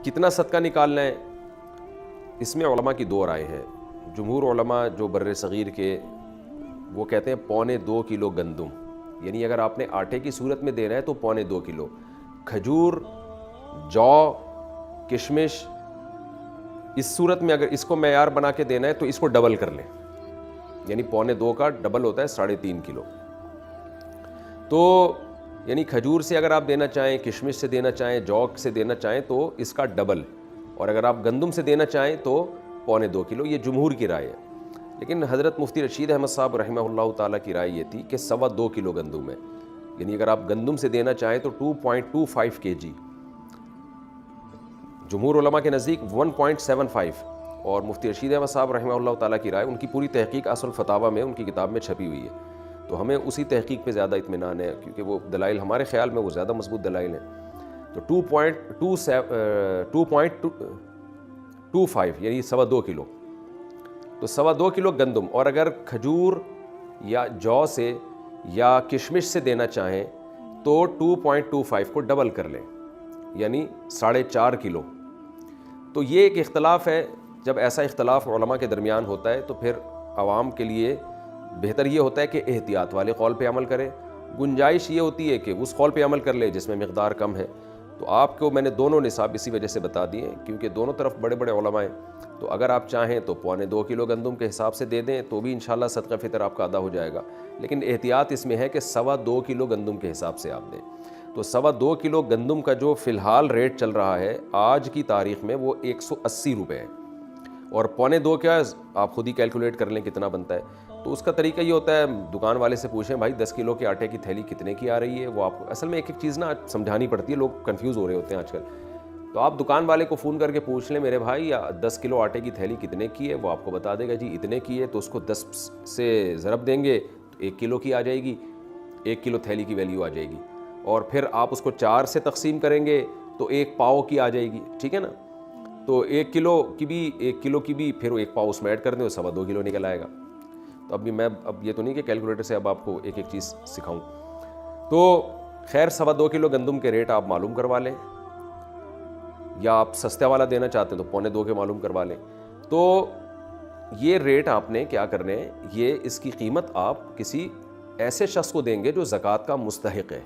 کتنا صدقہ نکالنا ہے، اس میں علماء کی دو رائے ہیں. جمہور علماء جو بر صغیر کے وہ کہتے ہیں 2.25 کلو گندم، یعنی اگر آپ نے آٹے کی صورت میں دینا ہے تو 2.25 کلو. کھجور، جو، کشمش، اس صورت میں اگر اس کو معیار بنا کے دینا ہے تو اس کو ڈبل کر لیں، یعنی 2.25 کا ڈبل ہوتا ہے 3.5 کلو. تو یعنی کھجور سے اگر آپ دینا چاہیں، کشمش سے دینا چاہیں، جو سے دینا چاہیں تو اس کا ڈبل، اور اگر آپ گندم سے دینا چاہیں تو 2.25 کلو. یہ جمہور کی رائے ہے. لیکن حضرت مفتی رشید احمد صاحب رحمہ اللہ تعالیٰ کی رائے یہ تھی کہ 2.25 کلو گندم ہے، یعنی اگر آپ گندم سے دینا چاہیں تو 2.25 kg. جمہور علماء کے نزدیک 1.75، اور مفتی رشید احمد صاحب رحمہ اللہ تعالیٰ کی رائے، ان کی پوری تحقیق اصل الفتاویٰ میں ان کی کتاب میں چھپی ہوئی ہے، تو ہمیں اسی تحقیق پہ زیادہ اطمینان ہے، کیونکہ وہ دلائل ہمارے خیال میں وہ زیادہ مضبوط دلائل ہیں. تو 2.25 یعنی 2.25 کلو، تو 2.25 کلو گندم. اور اگر کھجور یا جو سے یا کشمش سے دینا چاہیں تو 2.25 کو ڈبل کر لیں، یعنی 4.5 کلو. تو یہ ایک اختلاف ہے. جب ایسا اختلاف علماء کے درمیان ہوتا ہے تو پھر عوام کے لیے بہتر یہ ہوتا ہے کہ احتیاط والے قول پہ عمل کرے. گنجائش یہ ہوتی ہے کہ اس قول پہ عمل کر لے جس میں مقدار کم ہے. تو آپ کو میں نے دونوں نصاب اسی وجہ سے بتا دیے ہیں کیونکہ دونوں طرف بڑے بڑے علماء ہیں. تو اگر آپ چاہیں تو 2.25 کلو گندم کے حساب سے دے دیں تو بھی انشاءاللہ صدقہ فطر آپ کا ادا ہو جائے گا. لیکن احتیاط اس میں ہے کہ 2.25 کلو گندم کے حساب سے آپ دیں. تو 2.25 کلو گندم کا جو فی الحال ریٹ چل رہا ہے آج کی تاریخ میں وہ 180 روپے ہے، اور 2.25 کیا آپ خود ہی کیلکولیٹ کر لیں کتنا بنتا ہے. تو اس کا طریقہ یہ ہوتا ہے، دکان والے سے پوچھیں بھائی 10 کلو کے آٹے کی تھیلی کتنے کی آ رہی ہے. وہ آپ کو اصل میں ایک ایک چیز نا سمجھانی پڑتی ہے، لوگ کنفیوز ہو رہے ہوتے ہیں آج کل. تو آپ دکان والے کو فون کر کے پوچھ لیں میرے بھائی 10 کلو آٹے کی تھیلی کتنے کی ہے، وہ آپ کو بتا دے گا جی اتنے کی ہے. تو اس کو 10 سے ضرب دیں گے تو 1 کلو کی آ جائے گی، 1 کلو تھیلی کی ویلیو آ جائے گی. اور پھر آپ اس کو 4 سے تقسیم کریں گے تو 1 پاؤ کی آ جائے گی. ٹھیک ہے نا. تو 1 کلو کی بھی پھر 1 پاؤ اس میں ایڈ کر دیں تو 2.25 کلو نکل آئے گا. تو اب یہ تو نہیں کہ کیلکولیٹر سے اب آپ کو ایک ایک چیز سکھاؤں. تو خیر 2.25 کلو گندم کے ریٹ آپ معلوم کروا لیں، یا آپ سستا والا دینا چاہتے ہیں تو 2.25 کے معلوم کروا لیں. تو یہ ریٹ آپ نے کیا کرنے ہیں، یہ اس کی قیمت آپ کسی ایسے شخص کو دیں گے جو زکوٰۃ کا مستحق ہے.